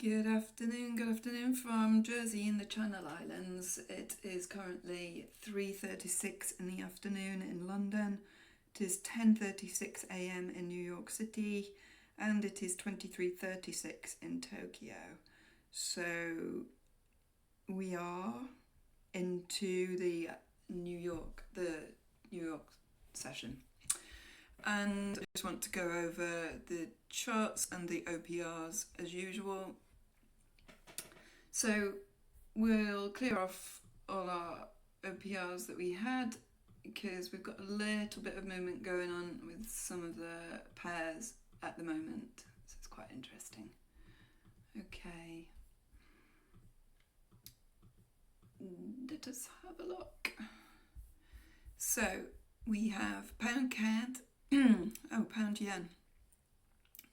Good afternoon from Jersey in the Channel Islands. It is currently 3:36 in the afternoon in London. It is 10:36 a.m. in New York City, and it is 23:36 in Tokyo. So we are into the New York session. And I just want to go over the charts and the OPRs as usual. So we'll clear off all our OPRs that we had because we've got a little bit of movement going on with some of the pairs at the moment. So it's quite interesting. Okay. Let us have a look. So we have pound CAD. Pound yen,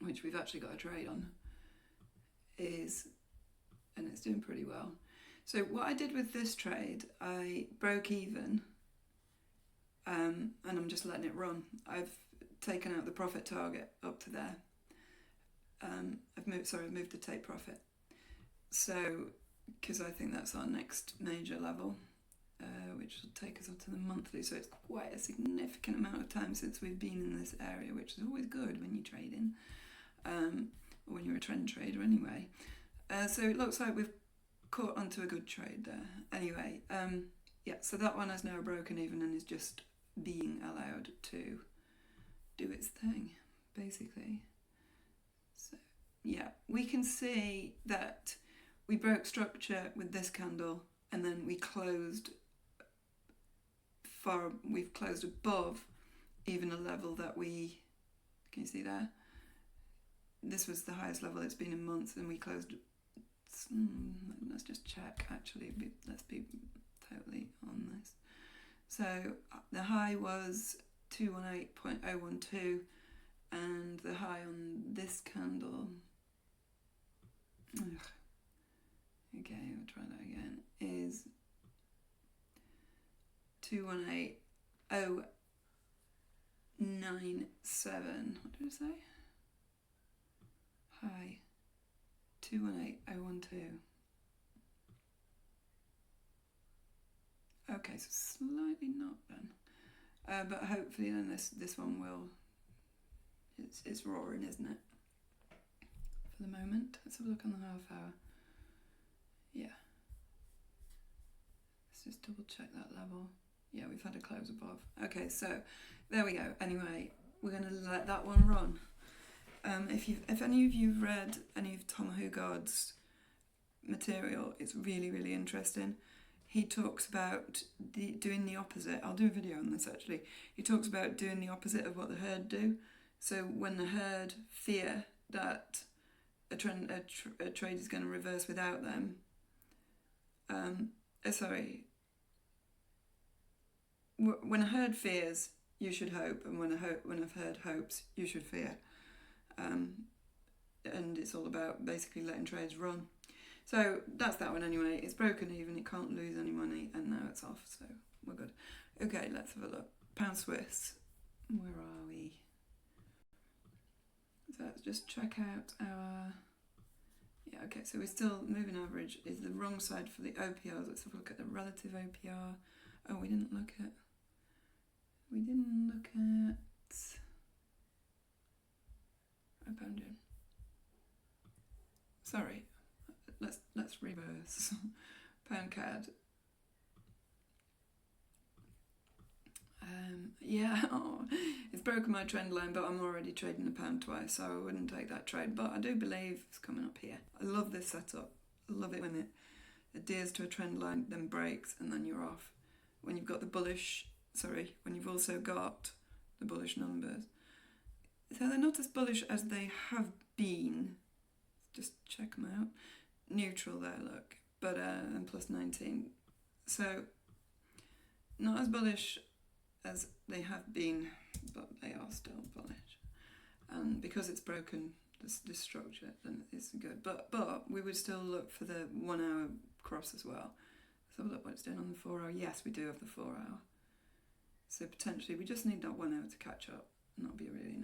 which we've actually got a trade on, and it's doing pretty well. So what I did with this trade, I broke even, and I'm just letting it run. I've taken out the profit target up to there. I've moved the take profit. So, because I think that's our next major level. Which will take us up to the monthly, so it's quite a significant amount of time since we've been in this area, which is always good when you're trading, or when you're a trend trader anyway. So it looks like we've caught onto a good trade there. Anyway, so that one has now broken even and is just being allowed to do its thing, basically. So yeah, we can see that we broke structure with this candle, and then we've closed above even a level that can you see there? This was the highest level it's been in months, and we closed, let's just check actually, let's be totally on this. So the high was 218.012, and the high on this candle, okay, we'll try that again, is 218.097. What did I say? High 218.012. Okay, so slightly not then, but hopefully then this one will. It's roaring, isn't it? For the moment, let's have a look on the half hour. Yeah. Let's just double check that level. Yeah, we've had a close above. Okay, so there we go. Anyway, we're going to let that one run. If any of you've read any of Tom Hugard's material, it's really, really interesting. He talks about doing the opposite. I'll do a video on this actually. He talks about doing the opposite of what the herd do. So when the herd fear that a trade is going to reverse without them, when a herd fears, you should hope, and when a herd hopes, you should fear. And it's all about basically letting trades run. So that's that one anyway. It's broken even, it can't lose any money, and now it's off, so we're good. Okay, let's have a look. Pound Swiss, where are we? So let's just check out our... Yeah, okay, so we're still moving average is the wrong side for the OPRs. Let's have a look at the relative OPR. Oh, we didn't look at pound yen. Sorry, let's reverse. Pound CAD. It's broken my trend line, but I'm already trading the pound twice, so I wouldn't take that trade. But I do believe it's coming up here. I love this setup. I love it when it adheres to a trend line, then breaks, and then you're off. When you've also got the bullish numbers. So they're not as bullish as they have been. Just check them out. Neutral there, look. But, and plus 19. So, not as bullish as they have been, but they are still bullish. And because it's broken this structure, then it's good. But we would still look for the 1 hour cross as well. So look what it's doing on the 4 hour. Yes, we do have the 4 hour. So potentially we just need that 1 hour to catch up, and that'll be a really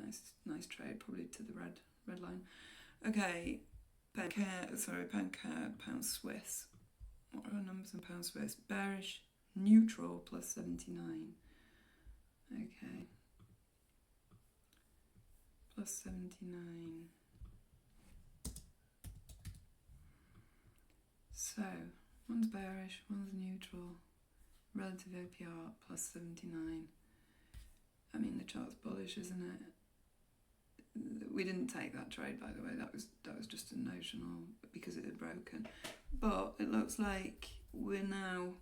nice trade, probably to the red line. Okay, pound Swiss. What are our numbers in pound Swiss? Bearish, neutral, plus 79. Okay. Plus 79. So, one's bearish, one's neutral, relative APR plus 79. I mean, the chart's bullish, isn't it? We didn't take that trade, by the way. That was just a notional because it had broken. But it looks like we're now,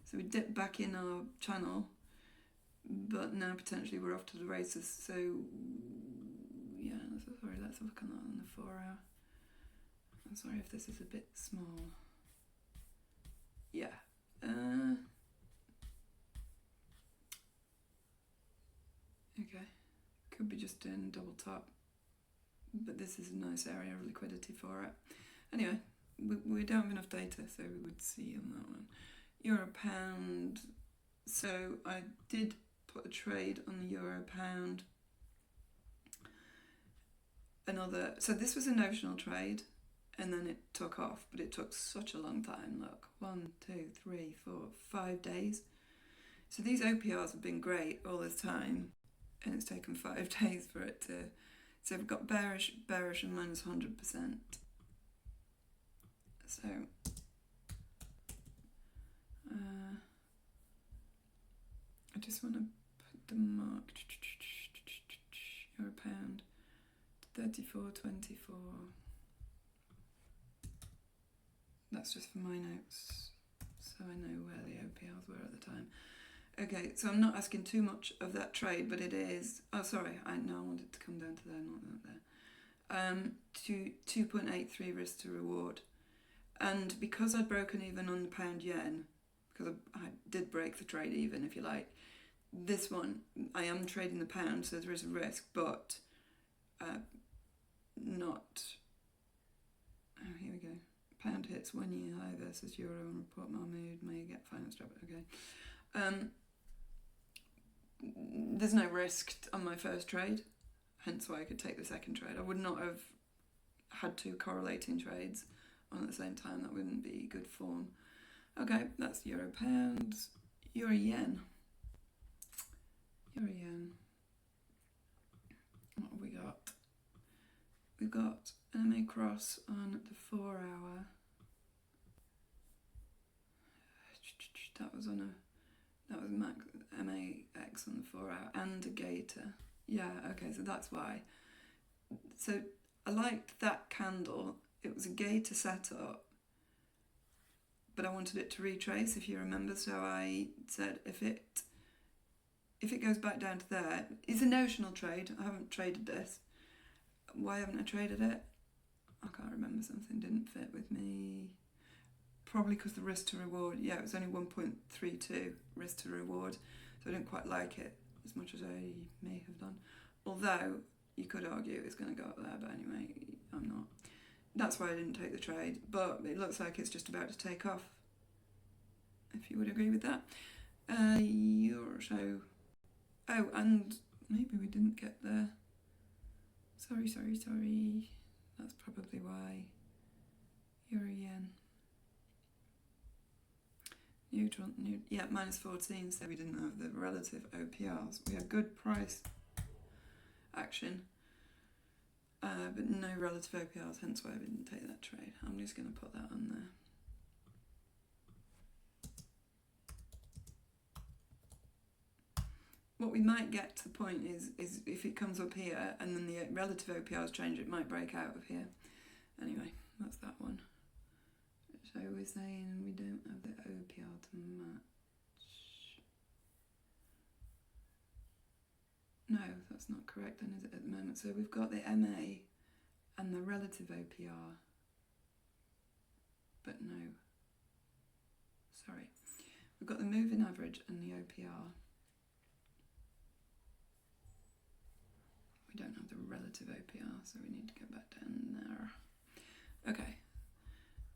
so we dipped back in our channel, but now potentially we're off to the races. So yeah, let's look at that on the 4 hour. I'm sorry if this is a bit small. Yeah. Okay. Could be just doing double top. But this is a nice area of liquidity for it. Anyway, we don't have enough data, so we would see on that one. Euro pound. So I did put a trade on the euro pound. So this was a notional trade, and then it took off, but it took such a long time. Look, 1, 2, 3, 4, 5 days. So these OPRs have been great all this time, and it's taken 5 days for it to. So we've got bearish, and minus 100%. So I just want to put the mark euro pound 34.24. That's just for my notes, so I know where the OPRs were at the time. Okay, so I'm not asking too much of that trade, but it is. Oh, sorry, I wanted to come down to there, not that there. To 2.83 risk to reward, and because I'd broken even on the pound yen, because I did break the trade even, if you like. This one, I am trading the pound, so there is a risk, but not. Oh, here we go. Pound hits 1 year high versus euro on report Mahmood, may get finance drop. Okay. There's no risk on my first trade, hence why I could take the second trade. I would not have had 2 correlating trades on at the same time. That wouldn't be good form. Okay, that's euro pounds. Euro yen. Euro yen. What have we got? We've got MA cross on the 4 hour. That was MAX on the 4 hour and a Gator. Yeah, okay, so that's why. So I liked that candle. It was a Gator setup, but I wanted it to retrace, if you remember. So I said if it goes back down to there, it's a notional trade. I haven't traded this. Why haven't I traded it? I can't remember. Something didn't fit with me. Probably because the risk to reward, it was only 1.32 risk to reward, so I didn't quite like it as much as I may have done. Although you could argue it's going to go up there, but anyway, I'm not. That's why I didn't take the trade, but it looks like it's just about to take off, if you would agree with that. Euro, so. Oh, and maybe we didn't get there. Sorry. That's probably why. Euro yen. Neutral, minus 14, so we didn't have the relative OPRs. We had good price action, but no relative OPRs, hence why I didn't take that trade. I'm just going to put that on there. What we might get to the point is if it comes up here and then the relative OPRs change, it might break out of here. Anyway, that's that one. So we're saying we don't have the OPR to match. No, that's not correct then, is it, at the moment? So we've got the MA and the relative OPR, but no. Sorry. We've got the moving average and the OPR. We don't have the relative OPR, so we need to go back down there. Okay.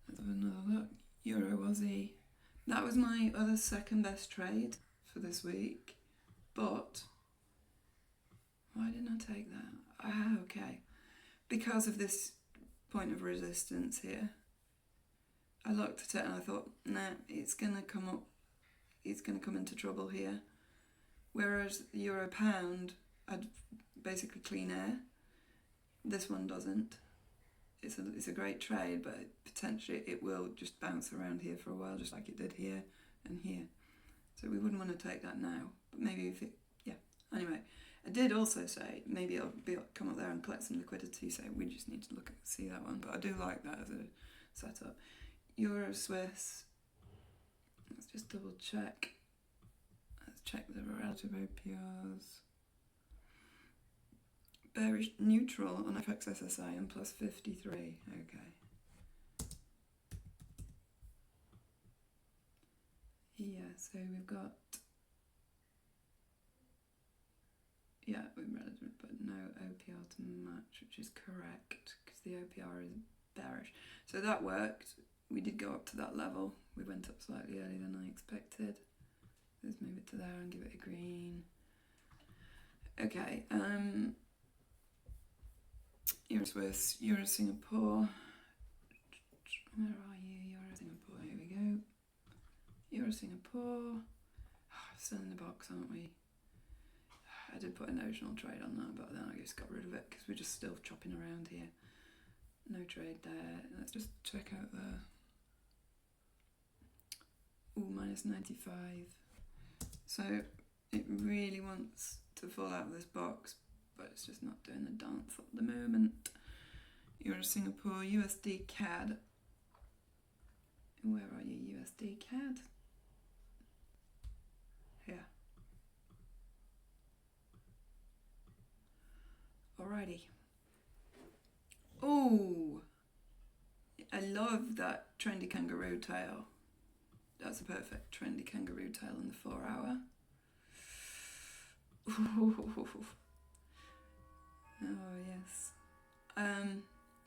Let's have another look. Euro Aussie. That was my other second best trade for this week. But why didn't I take that? Okay. Because of this point of resistance here. I looked at it and I thought, nah, it's going to come up, it's going to come into trouble here. Whereas Euro Pound, I'd basically clean air. This one doesn't. It's a great trade, but potentially it will just bounce around here for a while, just like it did here and here. So we wouldn't want to take that now. But maybe if it, yeah. Anyway, I did also say maybe it'll come up there and collect some liquidity. So we just need to see that one. But I do like that as a setup. Euro Swiss. Let's just double check. Let's check the relative OPRs. Bearish neutral on FX SSI and plus 53. Okay. Yeah, so we've got, yeah, we're relative, but no OPR to match, which is correct because the OPR is bearish. So that worked. We did go up to that level. We went up slightly earlier than I expected. Let's move it to there and give it a green. Okay, Euro Swiss, Euro Singapore. Where are you? Euro Singapore, here we go. Euro Singapore. Still in the box, aren't we? I did put a notional trade on that, but then I just got rid of it because we're just still chopping around here. No trade there. Let's just check out the minus 95. So it really wants to fall out of this box, but it's just not doing the dance at the moment. Euro Singapore, USD CAD. Where are you, USD CAD? Here. Alrighty. Oh, I love that trendy kangaroo tail. That's a perfect trendy kangaroo tail in the 4 hour. Oh yes.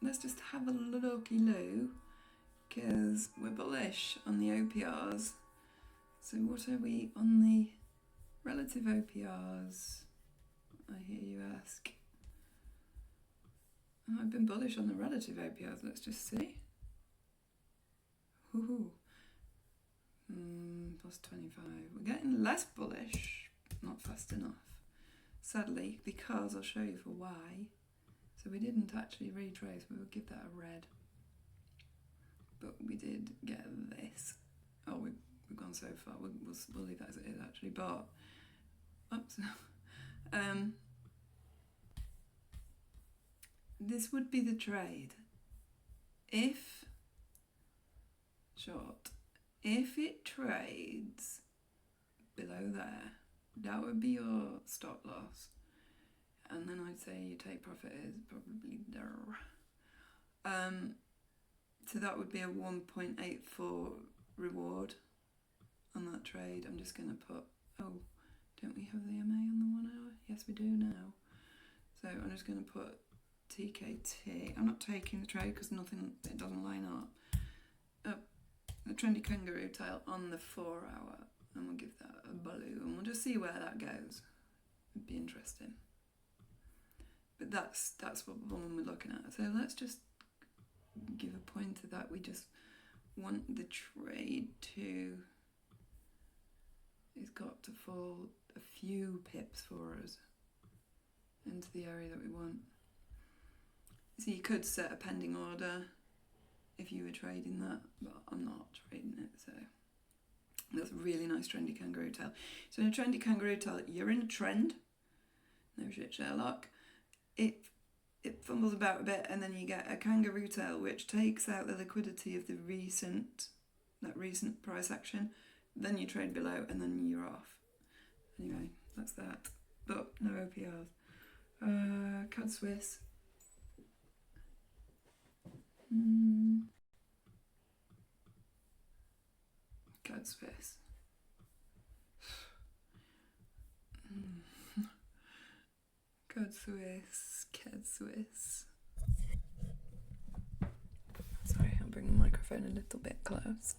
Let's just have a looky-loo, because we're bullish on the OPRs. So what are we on the relative OPRs? I hear you ask. Oh, I've been bullish on the relative OPRs. Let's just see. Woohoo. Plus 25. We're getting less bullish. Not fast enough. Sadly, because I'll show you for why. So we didn't actually retrace. We will give that a red. But we did get this. Oh, we've gone so far. We'll leave that as it is actually. But oops. This would be the trade if it trades below there, that would be your stop loss, and then I'd say you take profit is probably there. So that would be a 1.84 reward on that trade. I'm just going to put, oh, don't we have the MA on the 1 hour? Yes, we do now. So I'm just going to put TKT. I'm not taking the trade because it doesn't line up. The trendy kangaroo tail on the 4 hour, and we'll give that a blue, and we'll just see where that goes. It'd be interesting. But that's what one we're looking at. So let's just give a pointer that we just want the trade to. It's got to fall a few pips for us into the area that we want. So you could set a pending order if you were trading that, but I'm not trading it, so that's a really nice trendy kangaroo tail. So in a trendy kangaroo tail, you're in a trend, no shit Sherlock, it fumbles about a bit, and then you get a kangaroo tail which takes out the liquidity of the recent price action, then you trade below, and then you're off. Anyway, that's that, but no OPRs. CAD Swiss. CAD Swiss. CAD Swiss. Sorry, I'll bring the microphone a little bit close.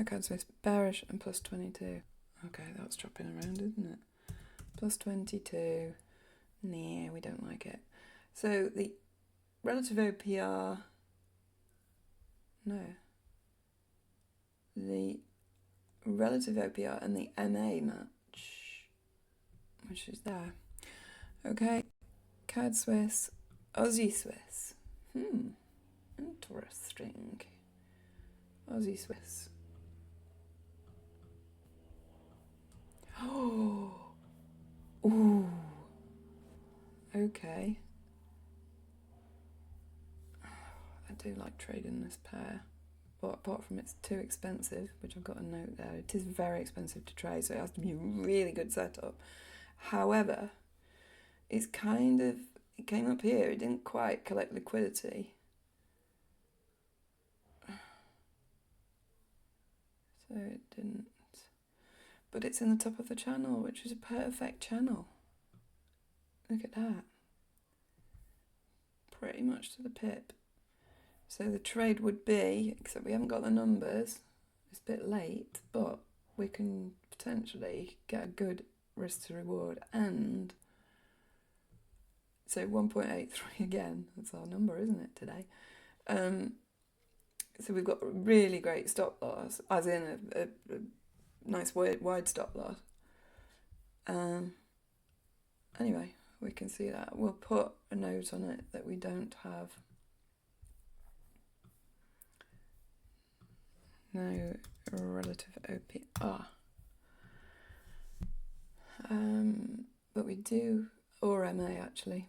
CAD Swiss, bearish and plus 22. Okay, that's dropping around, isn't it? Plus 22. Nah, we don't like it. So the relative OPR... No. The relative OPR and the MA match, which is there. Okay. CAD Swiss, Aussie Swiss. Interesting. Aussie Swiss. Oh. Ooh. Okay. I do like trading this pair. But apart from it's too expensive, which I've got a note there, it is very expensive to trade, so it has to be a really good setup. However, it's kind of, it came up here, it didn't quite collect liquidity. So it didn't. But it's in the top of the channel, which is a perfect channel. Look at that. Pretty much to the pip. So the trade would be, except we haven't got the numbers, it's a bit late, but we can potentially get a good risk to reward. And so 1.83 again, that's our number, isn't it, today? So we've got a really great stop loss, as in a nice wide stop loss. Anyway, we can see that. We'll put a note on it that we don't have no relative OPR. But we do, or MA actually.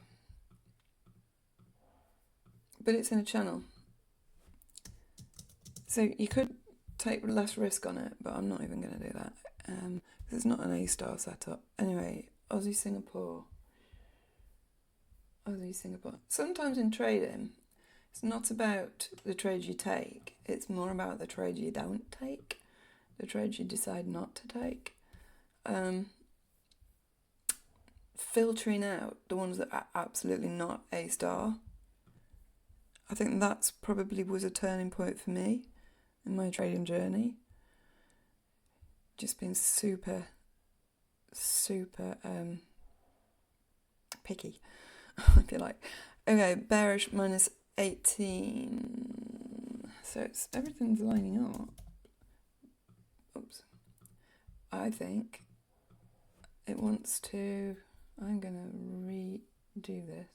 But it's in a channel. So you could take less risk on it, but I'm not even going to do that. Because it's not an A-star setup. Anyway, Aussie Singapore. Sometimes in trading, it's not about the trades you take, it's more about the trades you don't take, the trades you decide not to take. Filtering out the ones that are absolutely not A-star. I think that's probably was a turning point for me in my trading journey. Just being super picky, if you like. Okay, bearish minus 18. So everything's lining up. Oops. I think it wants to... I'm going to redo this.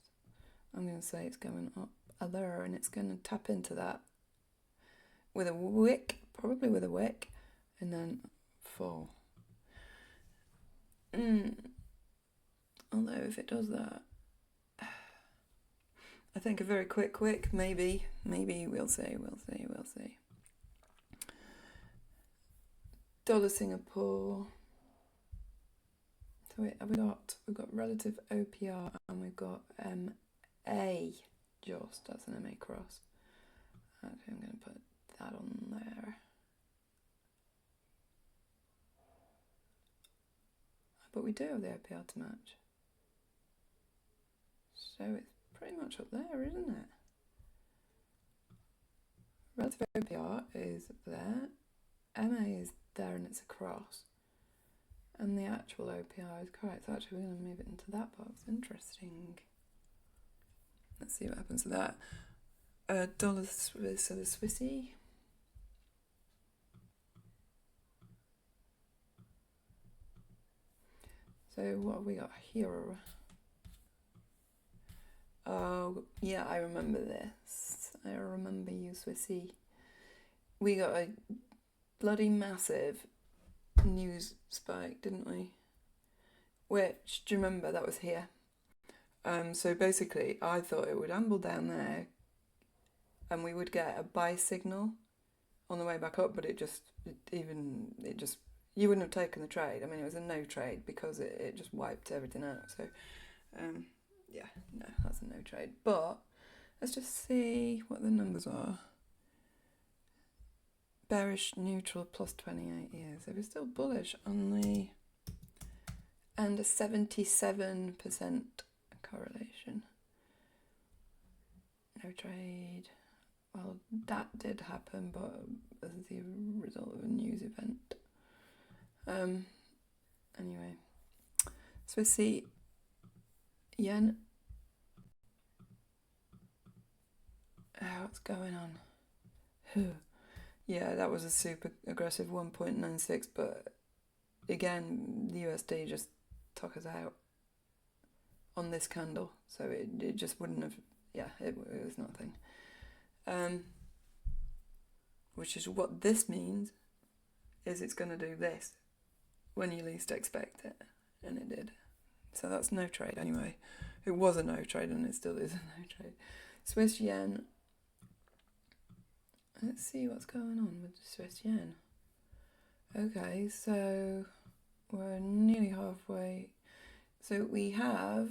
I'm going to say it's going up there, and it's going to tap into that with a wick, probably with a wick, and then fall. Although if it does that, I think a very quick wick, maybe we'll see. Dollar Singapore. So we've got relative OPR and we've got MA just, that's an MA cross. Actually, I'm going to put that on there. But we do have the OPR to match. So it's pretty much up there, isn't it? Relative OPR is there. MA is there and it's a cross. And the actual OPR is correct. So actually we're going to move it into that box. Interesting. Let's see what happens to that. Dollar Swiss, so the Swissy. So what have we got here? Oh, yeah, I remember this. I remember you, Swissy. We got a bloody massive news spike, didn't we? Which, do you remember, that was here? So basically, I thought it would amble down there and we would get a buy signal on the way back up, but you wouldn't have taken the trade. I mean, it was a no trade because it just wiped everything out. So, yeah, no, that's a no trade. But let's just see what the numbers are. Bearish, neutral, plus 28 years. So we're still bullish on the... And a 77% correlation. No trade. Well, that did happen, but as the result of a news event. Anyway, Swissy yen. What's going on? Yeah, that was a super aggressive 1.96, but again, the USD just took us out on this candle, so it just wouldn't have, it was nothing. Which is what this means, is it's going to do this when you least expect it, and it did. So that's no trade anyway. It was a no trade and it still is a no trade. Swiss yen. Let's see what's going on with the Swiss yen. Okay, so we're nearly halfway. So we have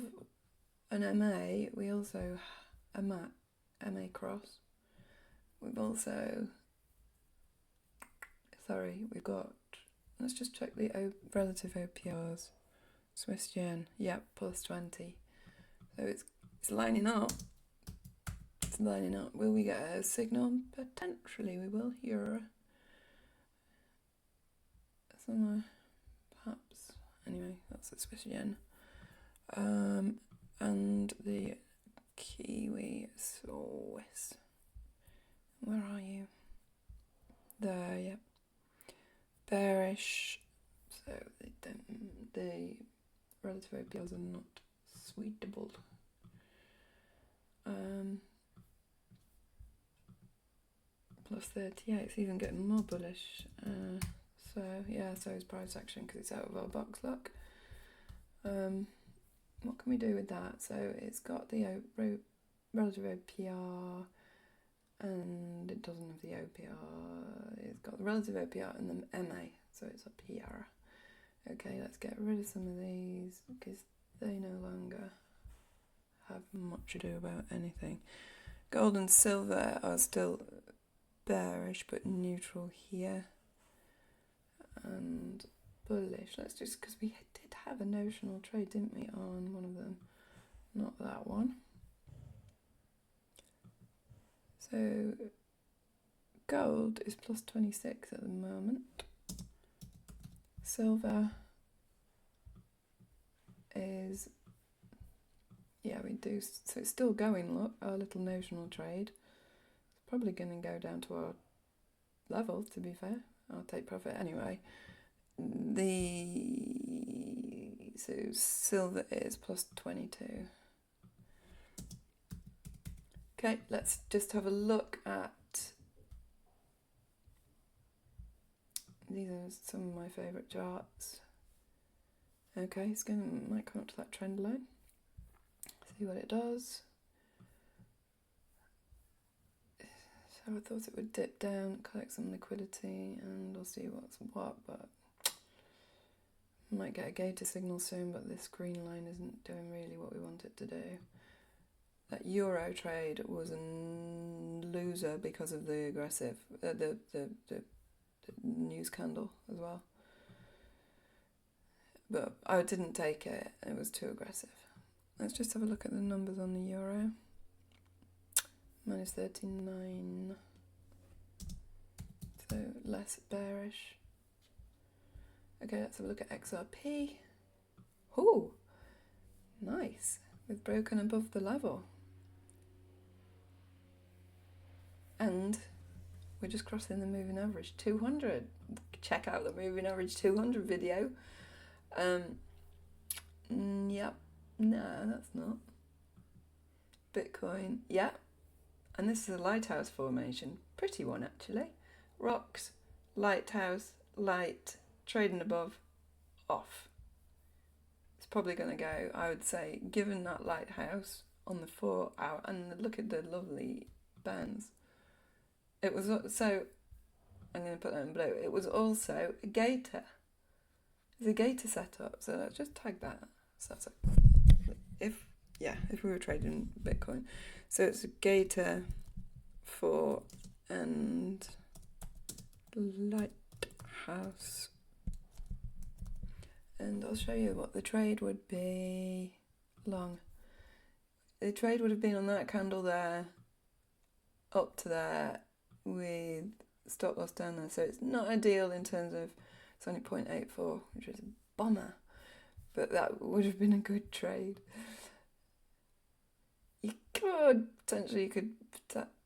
an MA, we also a MA cross. We've also, we've got, let's just check the relative OPRs. Swiss yen, yep, plus 20. So it's lining up. It's lining up. Will we get a signal? Potentially we will. Euro. Somewhere, perhaps. Anyway, that's the Swiss yen. And the Kiwi Swiss. Where are you? There, yep. Bearish. So the relative APLs are not suitable. Plus 38, it's even getting more bullish. So it's price action because it's out of our box lock. What can we do with that? So it's got the relative OPR and it doesn't have the OPR. It's got the relative OPR and the MA, so it's a PR. Okay, let's get rid of some of these because they no longer have much to do about anything. Gold and silver are still bearish but neutral here. And bullish. Let's just, because we did have a notional trade, didn't we, on one of them? Not that one. So gold is plus 26 at the moment. Silver is, we do, so it's still going, look, our little notional trade. It's probably going to go down to our level, to be fair. I'll take profit anyway. So silver is plus 22. Okay, let's just have a look at, these are some of my favourite charts. Okay, might come up to that trend line. See what it does. So I thought it would dip down, collect some liquidity, and we'll see what's what, but might get a Gator signal soon, but this green line isn't doing really what we want it to do. That euro trade was a loser because of the aggressive, the news candle as well. But I didn't take it, it was too aggressive. Let's just have a look at the numbers on the euro. Minus 39, so less bearish. Okay, let's have a look at XRP. Oh, nice. We've broken above the level. And we're just crossing the moving average 200. Check out the moving average 200 video. Yep. No, that's not. Bitcoin, yeah. And this is a Lighthouse formation. Pretty one, actually. Rocks, Lighthouse, light, trading above, off. It's probably going to go, I would say, given that Lighthouse on the 4 hour, and look at the lovely bands. It was, so, I'm going to put that in blue. It was also a Gator. It's a Gator setup, so let's just tag that. So that's if we were trading Bitcoin. So it's a Gator for and Lighthouse. And I'll show you what the trade would be long. The trade would have been on that candle there, up to there, with stop loss down there. So it's not ideal in terms of, it's only 0.84, which is bomber, but that would have been a good trade. You could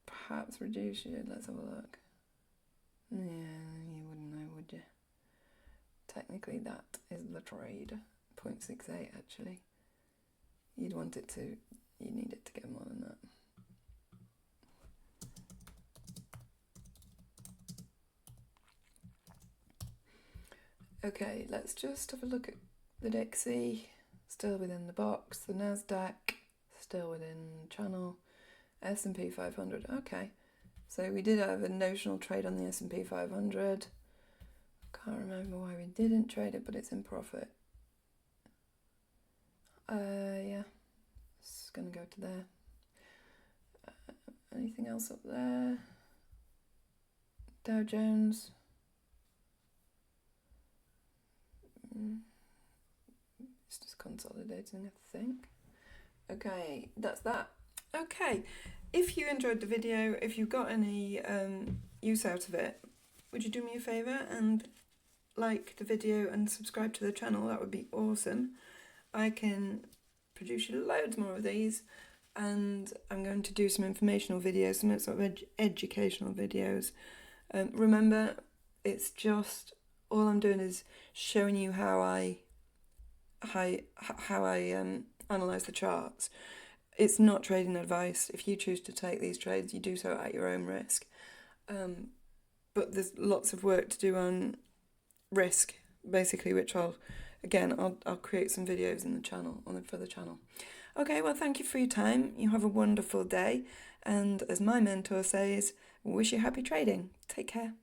perhaps reduce it. Let's have a look. Yeah, you wouldn't know, would you? Technically, that is the trade. 0.68 actually. You'd want it to. You need it to get more than that. Okay, let's just have a look at the DXY, still within the box. The Nasdaq, still within channel. S&P 500, okay. So we did have a notional trade on the S&P 500. Can't remember why we didn't trade it, but it's in profit. Yeah, it's going to go to there. Anything else up there? Dow Jones. It's just consolidating, I think. Okay, that's that. Okay, if you enjoyed the video, if you got any use out of it, would you do me a favour and like the video and subscribe to the channel? That would be awesome. I can produce you loads more of these, and I'm going to do some informational videos, some sort of educational videos. Remember, it's just, all I'm doing is showing you how I analyse the charts. It's not trading advice. If you choose to take these trades, you do so at your own risk. But there's lots of work to do on risk, basically, which I'll create some videos in the channel, for the channel. Okay, well, thank you for your time. You have a wonderful day. And as my mentor says, wish you happy trading. Take care.